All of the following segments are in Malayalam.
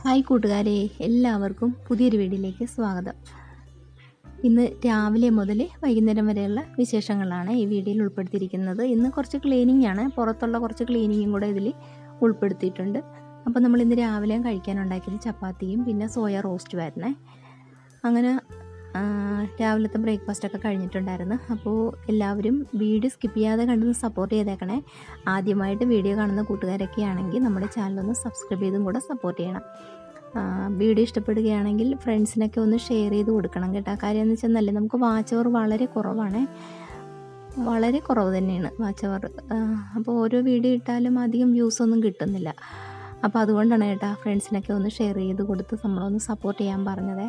ഹായ് കൂട്ടുകാരെ, എല്ലാവർക്കും പുതിയൊരു വീഡിയോയിലേക്ക് സ്വാഗതം. ഇന്ന് രാവിലെ മുതൽ വൈകുന്നേരം വരെയുള്ള വിശേഷങ്ങളാണ് ഈ വീഡിയോയിൽ ഉൾപ്പെടുത്തിയിരിക്കുന്നത്. ഇന്ന് കുറച്ച് ക്ലീനിങ് ആണ്, പുറത്തുള്ള കുറച്ച് ക്ലീനിങ്ങും കൂടെ ഇതിൽ ഉൾപ്പെടുത്തിയിട്ടുണ്ട്. അപ്പോൾ നമ്മൾ ഇന്ന് രാവിലെ കഴിക്കാനുണ്ടാക്കിയത് ചപ്പാത്തിയും പിന്നെ സോയ റോസ്റ്റും ആയിരുന്നേ. അങ്ങനെ രാവിലത്തെ ബ്രേക്ക്ഫാസ്റ്റൊക്കെ കഴിഞ്ഞിട്ടുണ്ടായിരുന്നു. അപ്പോൾ എല്ലാവരും വീഡിയോ സ്കിപ്പ് ചെയ്യാതെ കണ്ടൊന്ന് സപ്പോർട്ട് ചെയ്തേക്കണേ. ആദ്യമായിട്ട് വീഡിയോ കാണുന്ന കൂട്ടുകാരൊക്കെ ആണെങ്കിൽ നമ്മുടെ ചാനലൊന്ന് സബ്സ്ക്രൈബ് ചെയ്തും കൂടെ സപ്പോർട്ട് ചെയ്യണം. വീഡിയോ ഇഷ്ടപ്പെടുകയാണെങ്കിൽ ഫ്രണ്ട്സിനൊക്കെ ഒന്ന് ഷെയർ ചെയ്ത് കൊടുക്കണം കേട്ടോ. കാര്യം എന്ന് വെച്ചാൽ നമുക്ക് വാച്ച് അവർ വളരെ കുറവാണ്, വളരെ കുറവ് തന്നെയാണ് വാച്ച് അവർ. അപ്പോൾ ഓരോ വീഡിയോ ഇട്ടാലും അധികം വ്യൂസ് ഒന്നും കിട്ടുന്നില്ല. അപ്പോൾ അതുകൊണ്ടാണ് കേട്ടോ ഫ്രണ്ട്സിനൊക്കെ ഒന്ന് ഷെയർ ചെയ്ത് കൊടുത്ത് നമ്മളൊന്ന് സപ്പോർട്ട് ചെയ്യാൻ പറഞ്ഞത്.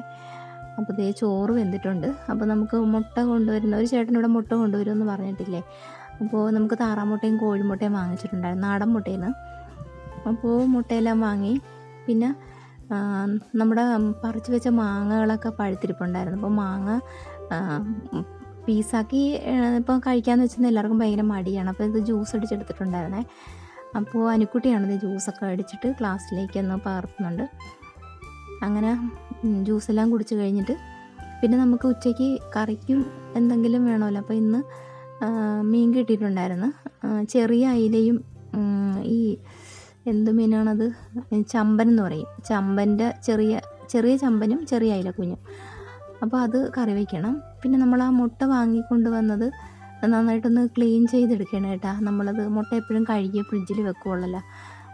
അപ്പോൾ ഇതേ ചോറ് വെന്തിട്ടുണ്ട്. അപ്പോൾ നമുക്ക് മുട്ട കൊണ്ടുവരുന്ന ഒരു ചേട്ടനിവിടെ മുട്ട കൊണ്ടുവരുമെന്ന് പറഞ്ഞിട്ടില്ലേ. അപ്പോൾ നമുക്ക് താറാമുട്ടയും കോഴിമുട്ടയും വാങ്ങിച്ചിട്ടുണ്ടായിരുന്നു, നാടൻ മുട്ടയിൽ. അപ്പോൾ മുട്ടയെല്ലാം വാങ്ങി, പിന്നെ നമ്മുടെ പറിച്ച് വെച്ച മാങ്ങകളൊക്കെ പഴുത്തിരിപ്പുണ്ടായിരുന്നു. അപ്പോൾ മാങ്ങ പീസാക്കി ഇപ്പോൾ കഴിക്കാമെന്ന് വെച്ചാൽ എല്ലാവർക്കും ഭയങ്കര മടിയാണ്. അപ്പോൾ ഇത് ജ്യൂസ് അടിച്ചെടുത്തിട്ടുണ്ടായിരുന്നേ. അപ്പോൾ അനുക്കുട്ടിയാണിത് ജ്യൂസൊക്കെ അടിച്ചിട്ട് ക്ലാസ്സിലേക്ക് ഒന്ന് പകർത്തുന്നുണ്ട്. അങ്ങനെ ജ്യൂസെല്ലാം കുടിച്ച് കഴിഞ്ഞിട്ട് പിന്നെ നമുക്ക് ഉച്ചയ്ക്ക് കറിക്കും എന്തെങ്കിലും വേണമല്ലോ. അപ്പോൾ ഇന്ന് മീൻ കിട്ടിയിട്ടുണ്ടായിരുന്നു. ചെറിയ അയിലയും ഈ എന്ത് മീനാണത്, ചമ്പൻ എന്ന് പറയും. ചമ്പൻ്റെ ചെറിയ ചമ്പനും ചെറിയ അയില കുഞ്ഞും. അപ്പോൾ അത് കറി വയ്ക്കണം. പിന്നെ നമ്മൾ ആ മുട്ട വാങ്ങിക്കൊണ്ട് വന്നത് നന്നായിട്ടൊന്ന് ക്ലീൻ ചെയ്തെടുക്കണം കേട്ടോ. നമ്മളത് മുട്ട എപ്പോഴും കഴുകി ഫ്രിഡ്ജിൽ വെക്കുകയുള്ളല്ലോ.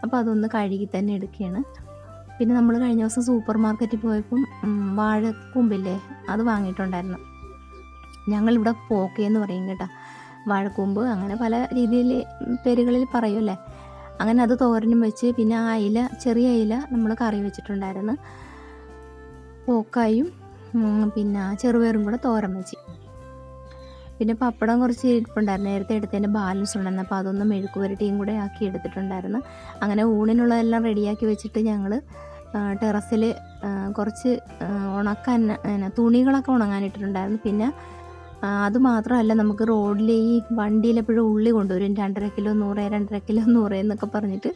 അപ്പോൾ അതൊന്ന് കഴുകി തന്നെ എടുക്കുകയാണ്. പിന്നെ നമ്മൾ കഴിഞ്ഞ ദിവസം സൂപ്പർ മാർക്കറ്റിൽ പോയപ്പം വാഴക്കൂമ്പില്ലേ, അത് വാങ്ങിയിട്ടുണ്ടായിരുന്നു. ഞങ്ങളിവിടെ പോക്കയെന്ന് പറയും കേട്ടോ, വാഴക്കൂമ്പ്. അങ്ങനെ പല രീതിയിൽ പേരുകളിൽ പറയുമല്ലേ. അങ്ങനെ അത് തോരനും വെച്ച്, പിന്നെ ആ അയില, ചെറിയ അയില നമ്മൾ കറി വെച്ചിട്ടുണ്ടായിരുന്നു. പോക്കായും പിന്നെ ചെറുപയറും കൂടെ തോരൻ വെച്ച്. പിന്നെ പപ്പടം കുറച്ച് ഇരിപ്പുണ്ടായിരുന്നു, നേരത്തെ എടുത്തതിൻ്റെ ബാലൻസ് ഉണ്ടായിരുന്നു. അപ്പോൾ അതൊന്ന് മെഴുക്ക് പുരട്ടിയും കൂടെ ആക്കി എടുത്തിട്ടുണ്ടായിരുന്നു. അങ്ങനെ ഊണിനുള്ളതെല്ലാം റെഡിയാക്കി വെച്ചിട്ട് ഞങ്ങൾ ടെറസിൽ കുറച്ച് ഉണക്കാൻ തുണികളൊക്കെ ഉണങ്ങാനിട്ടിട്ടുണ്ടായിരുന്നു. പിന്നെ അതുമാത്രമല്ല, നമുക്ക് റോഡിൽ ഈ വണ്ടിയിലെപ്പോഴും ഉള്ളി കൊണ്ടുവരും, 2.5 കിലോ 100, 2.5 കിലോ 100 എന്നൊക്കെ പറഞ്ഞിട്ട്.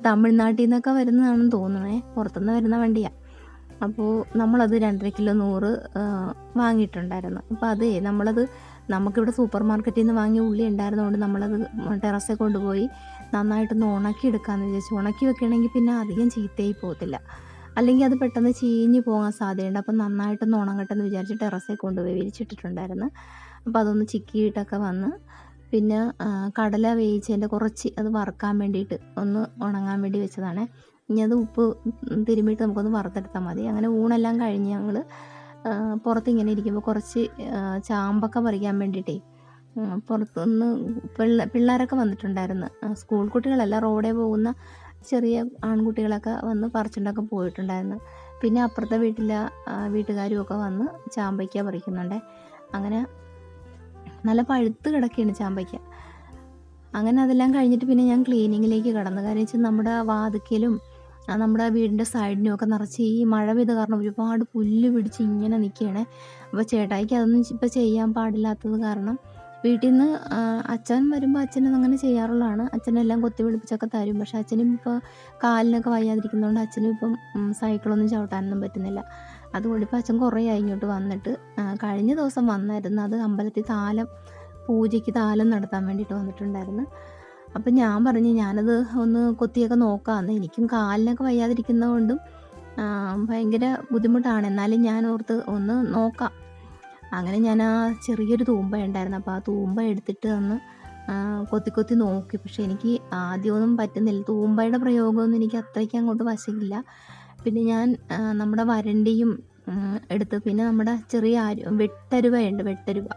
തമിഴ്നാട്ടിൽ നിന്നൊക്കെ വരുന്നതാണെന്ന് തോന്നണേ, പുറത്തുനിന്ന് വരുന്ന വണ്ടിയാണ്. അപ്പോൾ നമ്മളത് 2.5 കിലോ 100 വാങ്ങിയിട്ടുണ്ടായിരുന്നു. അപ്പോൾ അതേ നമുക്കിവിടെ സൂപ്പർ മാർക്കറ്റിൽ നിന്ന് വാങ്ങിയ ഉള്ളി ഉണ്ടായിരുന്നതുകൊണ്ട് നമ്മളത് ടെറസിൽ കൊണ്ടുപോയി നന്നായിട്ടൊന്ന് ഉണക്കി എടുക്കാമെന്ന് വിചാരിച്ചു. ഉണക്കി വെക്കുകയാണെങ്കിൽ പിന്നെ അധികം ചീത്തയായി പോകത്തില്ല, അല്ലെങ്കിൽ അത് പെട്ടെന്ന് ചീഞ്ഞ് പോകാൻ സാധ്യതയുണ്ട്. അപ്പം നന്നായിട്ടൊന്ന് ഉണങ്ങട്ടെന്ന് വിചാരിച്ച് ടെറസിൽ കൊണ്ടുപോയി വിരിച്ചിട്ടിട്ടുണ്ടായിരുന്നു. അപ്പോൾ അതൊന്ന് ചിക്കിയിട്ടൊക്കെ വന്ന്, പിന്നെ കടല വേവിച്ചതിൻ്റെ കുറച്ച് അത് വറുക്കാൻ വേണ്ടിയിട്ട് ഒന്ന് ഉണങ്ങാൻ വേണ്ടി വെച്ചതാണ്. ഇനി അത് ഉപ്പ് തിരുമ്മിയിട്ട് നമുക്കൊന്ന് വറുത്തെടുത്താൽ മതി. അങ്ങനെ ഊണെല്ലാം കഴിഞ്ഞ് ഞങ്ങൾ പുറത്തിങ്ങനെ ഇരിക്കുമ്പോൾ കുറച്ച് ചാമ്പക്ക പറിക്കാൻ വേണ്ടിയിട്ടേ പുറത്തുനിന്ന് പിള്ളേരൊക്കെ വന്നിട്ടുണ്ടായിരുന്നു. സ്കൂൾ കുട്ടികളല്ല, റോഡിൽ പോകുന്ന ചെറിയ ആൺകുട്ടികളൊക്കെ വന്ന് പറിച്ചുകൊണ്ടൊക്കെ പോയിട്ടുണ്ടായിരുന്നു. പിന്നെ അപ്പുറത്തെ വീട്ടുകാരും ഒക്കെ വന്ന് ചാമ്പയ്ക്ക പറിക്കുന്നുണ്ട്. അങ്ങനെ നല്ല പഴുത്ത് കിടക്കുകയാണ് ചാമ്പയ്ക്ക. അങ്ങനെ അതെല്ലാം കഴിഞ്ഞിട്ട് പിന്നെ ഞാൻ ക്ലീനിങ്ങിലേക്ക് കടന്നു. കാര്യം വെച്ചാൽ നമ്മുടെ വാതിക്കലും നമ്മുടെ വീടിൻ്റെ സൈഡിനും ഒക്കെ നിറച്ച് ഈ മഴ പെയ്ത കാരണം ഒരുപാട് പുല്ല് പിടിച്ച് ഇങ്ങനെ നിൽക്കുകയാണ്. അപ്പോൾ ചേട്ടായിക്ക് അതൊന്നും ഇപ്പോൾ ചെയ്യാൻ പാടില്ലാത്തത് കാരണം വീട്ടിൽ നിന്ന് അച്ഛൻ വരുമ്പോൾ അച്ഛനത് അങ്ങനെ ചെയ്യാറുള്ളതാണ്. അച്ഛനെല്ലാം കൊത്തി പിടിപ്പിച്ചൊക്കെ തരും. പക്ഷേ അച്ഛനും ഇപ്പോൾ കാലിനൊക്കെ വയ്യാതിരിക്കുന്നതുകൊണ്ട് അച്ഛനും ഇപ്പം സൈക്കിളൊന്നും ചവിട്ടാനൊന്നും പറ്റുന്നില്ല. അതുകൊണ്ട് ഇപ്പോൾ അച്ഛൻ കുറേ ഇങ്ങോട്ട് വന്നിട്ട് കഴിഞ്ഞ ദിവസം വന്നായിരുന്നു. അത് അമ്പലത്തിൽ പൂജയ്ക്ക് താലം നടത്താൻ വേണ്ടിയിട്ട് വന്നിട്ടുണ്ടായിരുന്നു. അപ്പം ഞാൻ പറഞ്ഞു ഞാനത് ഒന്ന് കൊത്തിയൊക്കെ നോക്കാമെന്ന്. എനിക്കും കാലിനൊക്കെ വയ്യാതിരിക്കുന്നതുകൊണ്ടും ഭയങ്കര ബുദ്ധിമുട്ടാണ്. എന്നാലും ഞാൻ ഓർത്ത് ഒന്ന് നോക്കാം. അങ്ങനെ ഞാൻ ആ ചെറിയൊരു തൂമ്പ ഉണ്ടായിരുന്നു, അപ്പോൾ ആ തൂമ്പ എടുത്തിട്ട് ഒന്ന് കൊത്തി നോക്കി. പക്ഷേ എനിക്ക് ആദ്യമൊന്നും പറ്റുന്നില്ല. തൂമ്പയുടെ പ്രയോഗമൊന്നും എനിക്ക് അത്രയ്ക്ക് അങ്ങോട്ട് വശമില്ല. പിന്നെ ഞാൻ നമ്മുടെ വരണ്ടിയും എടുത്ത്, പിന്നെ നമ്മുടെ ചെറിയ വെട്ടരുവയുണ്ട്, വെട്ടരുവ.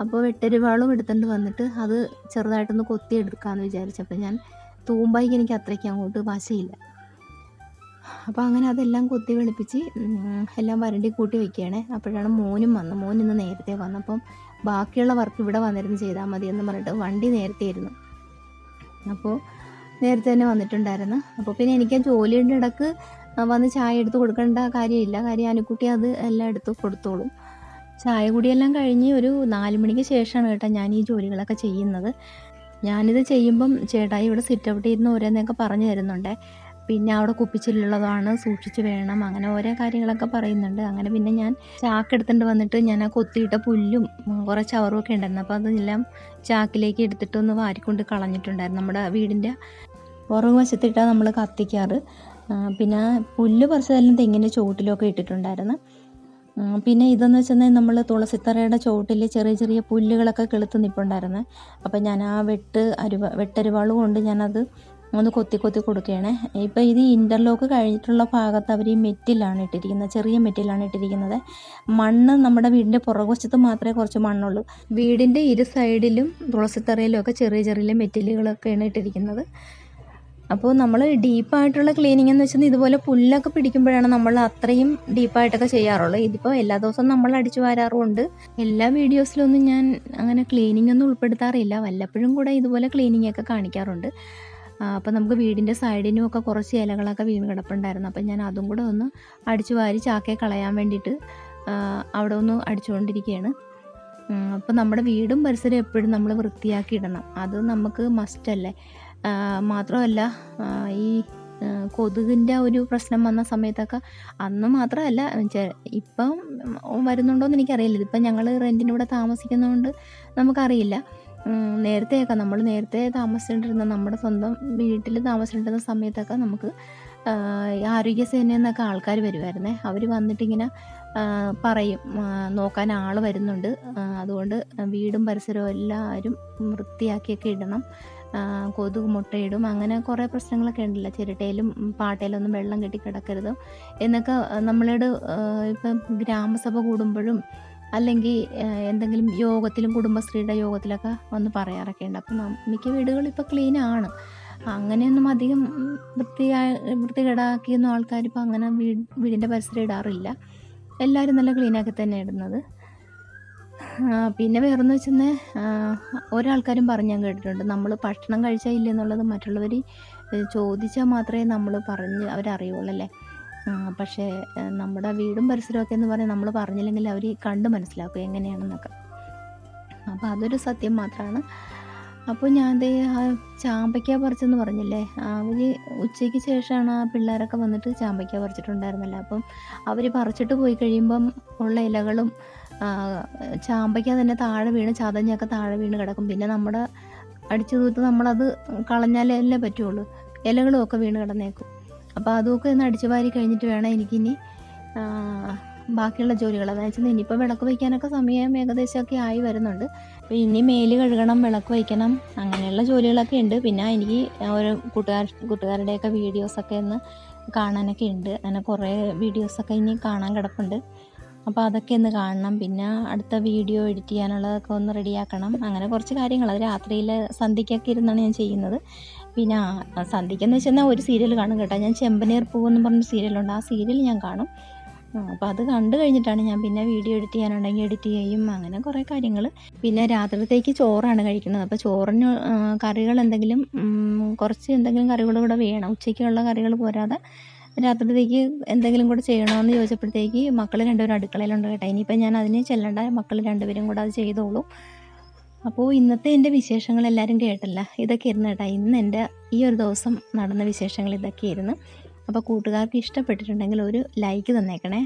അപ്പോൾ വെട്ടരുവാളും എടുത്തുകൊണ്ട് വന്നിട്ട് അത് ചെറുതായിട്ടൊന്ന് കൊത്തി എടുക്കാമെന്ന് വിചാരിച്ചപ്പോൾ ഞാൻ തൂമ്പായിക്ക് എനിക്ക് അത്രയ്ക്ക് അങ്ങോട്ട് വശമില്ല. അപ്പോൾ അങ്ങനെ അതെല്ലാം കൊത്തി വെളുപ്പിച്ച് എല്ലാം വരണ്ടി കൂട്ടി വയ്ക്കുകയാണ്. അപ്പോഴാണ് മോനും വന്നു. മോൻ ഇന്ന് നേരത്തെ വന്നപ്പം ബാക്കിയുള്ള വർക്ക് ഇവിടെ വന്നിരുന്ന് ചെയ്താൽ മതി എന്ന് പറഞ്ഞിട്ട് വണ്ടി നേരത്തെ ആയിരുന്നു. അപ്പോൾ നേരത്തെ തന്നെ വന്നിട്ടുണ്ടായിരുന്നു. അപ്പോൾ പിന്നെ എനിക്ക് ജോലിയുടെ ഇടക്ക് വന്ന് ചായ എടുത്ത് കൊടുക്കേണ്ട കാര്യമില്ല. കാര്യം അനുക്കുട്ടി അത് എല്ലാം എടുത്ത് കൊടുത്തോളും. ചായ കുടിയെല്ലാം കഴിഞ്ഞ് ഒരു 4 മണിക്ക് ശേഷമാണ് കേട്ടോ ഞാൻ ഈ ജോലികളൊക്കെ ചെയ്യുന്നത്. ഞാനിത് ചെയ്യുമ്പം ചേട്ടായി ഇവിടെ സിറ്റ് ഔട്ട് ഇരുന്ന് ഓരോന്നൊക്കെ പറഞ്ഞു തരുന്നുണ്ട്. പിന്നെ അവിടെ കുപ്പിച്ചില്ലുള്ളതാണ്, സൂക്ഷിച്ച് വേണം, അങ്ങനെ ഓരോ കാര്യങ്ങളൊക്കെ പറയുന്നുണ്ട്. അങ്ങനെ പിന്നെ ഞാൻ ചാക്കെടുത്തുകൊണ്ട് വന്നിട്ട് ഞാൻ ആ കൊത്തിയിട്ട പുല്ലും കുറേ ചവറുമൊക്കെ ഉണ്ടായിരുന്നു. അപ്പോൾ അതെല്ലാം ചാക്കിലേക്ക് എടുത്തിട്ടൊന്ന് വാരിക്കൊണ്ട് കളഞ്ഞിട്ടുണ്ടായിരുന്നു. നമ്മുടെ വീടിൻ്റെ പുറകു വശത്തിട്ടാണ് നമ്മൾ കത്തിക്കാറ്. പിന്നെ പുല്ല് പറിച്ചതെല്ലാം തെങ്ങിൻ്റെ ചുവട്ടിലൊക്കെ ഇട്ടിട്ടുണ്ടായിരുന്നു. പിന്നെ ഇതെന്ന് വെച്ചാൽ നമ്മൾ തുളസിത്തറയുടെ ചുവട്ടിൽ ചെറിയ ചെറിയ പുല്ലുകളൊക്കെ കിളുത്ത് നിൽപ്പുണ്ടായിരുന്നു. അപ്പോൾ ഞാൻ ആ വെട്ടരുവാൾ കൊണ്ട് ഞാനത് ഒന്ന് കൊത്തി കൊടുക്കുകയാണ്. ഇപ്പോൾ ഇത് ഇൻ്റർലോക്ക് കഴിഞ്ഞിട്ടുള്ള ഭാഗത്ത് അവർ ഈ മെറ്റിലാണ് ഇട്ടിരിക്കുന്നത്, ചെറിയ മെറ്റിലാണ് ഇട്ടിരിക്കുന്നത്. മണ്ണ് നമ്മുടെ വീടിൻ്റെ പുറകുവശത്ത് മാത്രമേ കുറച്ച് മണ്ണുള്ളൂ. വീടിൻ്റെ ഇരു സൈഡിലും തുളസിത്തറയിലും ഒക്കെ ചെറിയ ചെറിയ മെറ്റിലുകളൊക്കെയാണ് ഇട്ടിരിക്കുന്നത്. അപ്പോൾ നമ്മൾ ഡീപ്പായിട്ടുള്ള ക്ലീനിങ് എന്ന് വെച്ചാൽ ഇതുപോലെ പുല്ലൊക്കെ പിടിക്കുമ്പോഴാണ് നമ്മൾ അത്രയും ഡീപ്പായിട്ടൊക്കെ ചെയ്യാറുള്ളൂ. ഇതിപ്പോൾ എല്ലാ ദിവസവും നമ്മൾ അടിച്ചു വാരാറുമുണ്ട്. എല്ലാ വീഡിയോസിലൊന്നും ഞാൻ അങ്ങനെ ക്ലീനിങ് ഒന്നും ഉൾപ്പെടുത്താറില്ല. വല്ലപ്പോഴും കൂടെ ഇതുപോലെ ക്ലീനിങ് ഒക്കെ കാണിക്കാറുണ്ട്. അപ്പോൾ നമുക്ക് വീടിൻ്റെ സൈഡിനും ഒക്കെ കുറച്ച് ഇലകളൊക്കെ വീണ് കിടപ്പുണ്ടായിരുന്നു. അപ്പോൾ ഞാൻ അതും കൂടെ ഒന്ന് അടിച്ചു വാരി ചാക്കയെ കളയാൻ വേണ്ടിയിട്ട് അവിടെ ഒന്ന് അടിച്ചുകൊണ്ടിരിക്കുകയാണ്. അപ്പോൾ നമ്മുടെ വീടും പരിസരവും എപ്പോഴും നമ്മൾ വൃത്തിയാക്കി ഇടണം, അത് നമുക്ക് മസ്റ്റല്ലേ. മാത്രമല്ല ഈ കൊതുകിൻ്റെ ഒരു പ്രശ്നം വന്ന സമയത്തൊക്കെ, അന്ന് മാത്രമല്ല ഇപ്പം വരുന്നുണ്ടോയെന്ന് എനിക്കറിയില്ല. ഇതിപ്പം ഞങ്ങൾ റെൻറ്റിന് ഇവിടെ താമസിക്കുന്നതുകൊണ്ട് നമുക്കറിയില്ല. നമ്മൾ നേരത്തെ താമസിച്ചിട്ടിരുന്ന നമ്മുടെ സ്വന്തം വീട്ടിൽ താമസിച്ചിട്ടിരുന്ന സമയത്തൊക്കെ നമുക്ക് ആരോഗ്യസേനയിൽ നിന്നൊക്കെ ആൾക്കാർ വരുമായിരുന്നേ. അവർ വന്നിട്ടിങ്ങനെ പറയും, നോക്കാൻ ആൾ വരുന്നുണ്ട്, അതുകൊണ്ട് വീടും പരിസരവും എല്ലാവരും വൃത്തിയാക്കിയൊക്കെ ഇടണം, കൊതുക് മുട്ടയിടും, അങ്ങനെ കുറേ പ്രശ്നങ്ങളൊക്കെ ഉണ്ടല്ലോ. ചിരട്ടയിലും പാട്ടയിലൊന്നും വെള്ളം കെട്ടി കിടക്കരുത് എന്നൊക്കെ നമ്മളോട് ഇപ്പം ഗ്രാമസഭ കൂടുമ്പോഴും അല്ലെങ്കിൽ എന്തെങ്കിലും യോഗത്തിലും കുടുംബശ്രീയുടെ യോഗത്തിലൊക്കെ വന്ന് പറയാറൊക്കെ ഉണ്ട്. അപ്പം മിക്ക വീടുകളും ഇപ്പോൾ ക്ലീനാണ്. അങ്ങനെയൊന്നും അധികം വൃത്തികേടാക്കിയൊന്നും ആൾക്കാരിപ്പോൾ അങ്ങനെ വീടിൻ്റെ പരിസരം ഇടാറില്ല. എല്ലാവരും നല്ല ക്ലീനാക്കി തന്നെ ഇടുന്നത്. പിന്നെ വേറെന്ന് വെച്ചാൽ ഒരാൾക്കാരും പറഞ്ഞ് ഞാൻ കേട്ടിട്ടുണ്ട്, നമ്മൾ ഭക്ഷണം കഴിച്ചാൽ ഇല്ലെന്നുള്ളത് മറ്റുള്ളവർ ചോദിച്ചാൽ മാത്രമേ നമ്മൾ അവരറിയുള്ളൂ അല്ലേ. പക്ഷേ നമ്മുടെ വീടും പരിസരമൊക്കെ എന്ന് പറഞ്ഞാൽ നമ്മൾ പറഞ്ഞില്ലെങ്കിൽ അവർ കണ്ട് മനസ്സിലാക്കും എങ്ങനെയാണെന്നൊക്കെ. അപ്പോൾ അതൊരു സത്യം മാത്രമാണ്. അപ്പോൾ ഞാൻ ചാമ്പയ്ക്ക പറിച്ചെന്ന് പറഞ്ഞില്ലേ, അവർ ഉച്ചയ്ക്ക് ശേഷമാണ് ആ പിള്ളേരൊക്കെ വന്നിട്ട് ചാമ്പയ്ക്ക പറിച്ചിട്ടുണ്ടായിരുന്നല്ലോ. അപ്പം അവർ പറിച്ചിട്ട് പോയി കഴിയുമ്പം ഉള്ള ഇലകളും ചാമ്പയ്ക്ക തന്നെ താഴെ വീണ് ചതഞ്ഞൊക്കെ താഴെ വീണ് കിടക്കും. പിന്നെ നമ്മുടെ അടിച്ചു തൂത്ത് നമ്മളത് കളഞ്ഞാലല്ലേ പറ്റുള്ളൂ, ഇലകളും ഒക്കെ വീണ് കിടന്നേക്കും. അപ്പോൾ അതൊക്കെ ഒന്ന് അടിച്ചു വാരി കഴിഞ്ഞിട്ട് വേണം എനിക്കിനി ബാക്കിയുള്ള ജോലികൾ. അതെന്ന് വെച്ചാൽ ഇനിയിപ്പോൾ വിളക്ക് വയ്ക്കാനൊക്കെ സമയം ഏകദേശമൊക്കെ ആയി വരുന്നുണ്ട്. അപ്പോൾ ഇനി മേല് കഴുകണം, വിളക്ക് വയ്ക്കണം, അങ്ങനെയുള്ള ജോലികളൊക്കെ ഉണ്ട്. പിന്നെ എനിക്ക് ഓരോ കൂട്ടുകാരുടെയൊക്കെ വീഡിയോസൊക്കെ ഒന്ന് കാണാനൊക്കെ ഉണ്ട്. അങ്ങനെ കുറേ വീഡിയോസൊക്കെ ഇനി കാണാൻ കിടപ്പുണ്ട്. അപ്പോൾ അതൊക്കെ ഒന്ന് കാണണം. പിന്നെ അടുത്ത വീഡിയോ എഡിറ്റ് ചെയ്യാനുള്ളതൊക്കെ ഒന്ന് റെഡിയാക്കണം. അങ്ങനെ കുറച്ച് കാര്യങ്ങൾ അത് രാത്രിയിൽ സന്ധ്യയ്ക്കൊക്കെ ഇരുന്നാണ് ഞാൻ ചെയ്യുന്നത്. പിന്നെ സന്ധ്യയ്ക്കെന്ന് വെച്ചാൽ ഒരു സീരിയൽ കാണും കേട്ടോ. ഞാൻ ചെമ്പനീർ പൂവെന്ന് പറഞ്ഞ സീരിയലുണ്ട്, ആ സീരിയൽ ഞാൻ കാണും. അപ്പോൾ അത് കണ്ടു കഴിഞ്ഞിട്ടാണ് ഞാൻ പിന്നെ വീഡിയോ എഡിറ്റ് ചെയ്യാനുണ്ടെങ്കിൽ എഡിറ്റ് ചെയ്യും, അങ്ങനെ കുറേ കാര്യങ്ങൾ. പിന്നെ രാത്രിത്തേക്ക് ചോറാണ് കഴിക്കുന്നത്. അപ്പോൾ ചോറിന് കറികൾ കുറച്ച് എന്തെങ്കിലും കറികൾ കൂടെ വേണം. ഉച്ചയ്ക്കുള്ള കറികൾ പോരാതെ രാത്രിത്തേക്ക് എന്തെങ്കിലും കൂടെ ചെയ്യണമെന്ന് ചോദിച്ചപ്പോഴത്തേക്ക് മക്കൾ രണ്ടുപേരും അടുക്കളയിലുണ്ട് കേട്ടോ. ഇനിയിപ്പോൾ ഞാൻ അതിന് ചെല്ലണ്ട, മക്കൾ രണ്ടുപേരും കൂടെ അത് ചെയ്തോളൂ. അപ്പോൾ ഇന്നത്തെ എൻ്റെ വിശേഷങ്ങൾ എല്ലാവരും കേട്ടല്ല, ഇതൊക്കെ ഇരുന്ന് കേട്ടോ. ഇന്ന് എൻ്റെ ഈ ഒരു ദിവസം നടന്ന വിശേഷങ്ങൾ ഇതൊക്കെ ഇരുന്ന്. അപ്പോൾ കൂട്ടുകാർക്ക് ഇഷ്ടപ്പെട്ടിട്ടുണ്ടെങ്കിൽ ഒരു ലൈക്ക് തന്നേക്കണേ.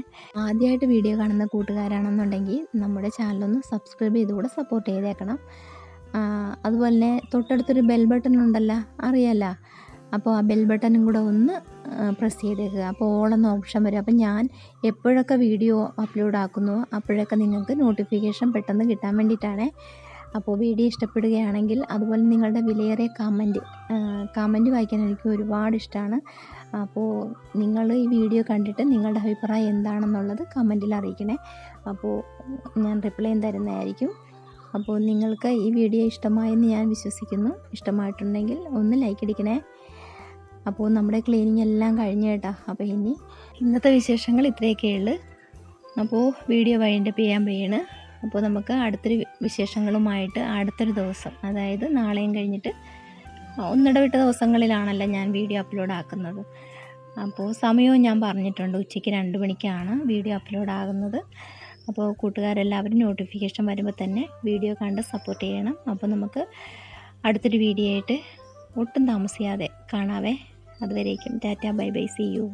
ആദ്യമായിട്ട് വീഡിയോ കാണുന്ന കൂട്ടുകാരാണെന്നുണ്ടെങ്കിൽ നമ്മുടെ ചാനലൊന്ന് സബ്സ്ക്രൈബ് ചെയ്തുകൂടെ സപ്പോർട്ട് ചെയ്തേക്കണം. അതുപോലെ തന്നെ തൊട്ടടുത്തൊരു ബെൽ ബട്ടൺ ഉണ്ടല്ലോ, അറിയാമല്ലോ. അപ്പോൾ ആ ബെൽ ബട്ടണും കൂടെ ഒന്ന് പ്രസ് ചെയ്തേക്കുക. അപ്പോൾ ഓളെന്ന ഓപ്ഷൻ വരും. അപ്പോൾ ഞാൻ എപ്പോഴൊക്കെ വീഡിയോ അപ്ലോഡ് ആക്കുന്നു അപ്പോഴൊക്കെ നിങ്ങൾക്ക് നോട്ടിഫിക്കേഷൻ പെട്ടെന്ന് കിട്ടാൻ വേണ്ടിയിട്ടാണ്. അപ്പോൾ വീഡിയോ ഇഷ്ടപ്പെടുകയാണെങ്കിൽ അതുപോലെ നിങ്ങളുടെ വിലയേറിയ കമൻറ്റ് വായിക്കാൻ എനിക്ക് ഒരുപാട് ഇഷ്ടമാണ്. അപ്പോൾ നിങ്ങൾ ഈ വീഡിയോ കണ്ടിട്ട് നിങ്ങളുടെ അഭിപ്രായം എന്താണെന്നുള്ളത് കമൻറ്റിൽ അറിയിക്കണേ. അപ്പോൾ ഞാൻ റിപ്ലൈ തരുന്നതായിരിക്കും. അപ്പോൾ നിങ്ങൾക്ക് ഈ വീഡിയോ ഇഷ്ടമായെന്ന് ഞാൻ വിശ്വസിക്കുന്നു. ഇഷ്ടമായിട്ടുണ്ടെങ്കിൽ ഒന്ന് ലൈക്ക് അടിക്കണേ. അപ്പോൾ നമ്മുടെ ക്ലീനിങ് എല്ലാം കഴിഞ്ഞു കേട്ടോ. അപ്പോൾ ഇന്നത്തെ വിശേഷങ്ങൾ ഇത്രയൊക്കെയുള്ളൂ. അപ്പോൾ വീഡിയോ വൈൻഡപ്പ് ചെയ്യാൻ പോയാണ്. അപ്പോൾ നമുക്ക് അടുത്തൊരു വിശേഷങ്ങളുമായിട്ട് അടുത്തൊരു ദിവസം, അതായത് നാളെയും കഴിഞ്ഞിട്ട് ഒന്നിടവിട്ട ദിവസങ്ങളിലാണല്ലോ ഞാൻ വീഡിയോ അപ്ലോഡ് ആക്കുന്നത്. അപ്പോൾ സമയവും ഞാൻ പറഞ്ഞിട്ടുണ്ട്, ഉച്ചയ്ക്ക് 2 മണിക്കാണ് വീഡിയോ അപ്ലോഡ് ആകുന്നത്. അപ്പോൾ കൂട്ടുകാരെല്ലാവരും നോട്ടിഫിക്കേഷൻ വരുമ്പോൾ തന്നെ വീഡിയോ കണ്ട് സപ്പോർട്ട് ചെയ്യണം. അപ്പോൾ നമുക്ക് അടുത്തൊരു വീഡിയോ ആയിട്ട് ഒട്ടും താമസിയാതെ കാണാവേ. അതുവരേക്കും tata bye bye, see U.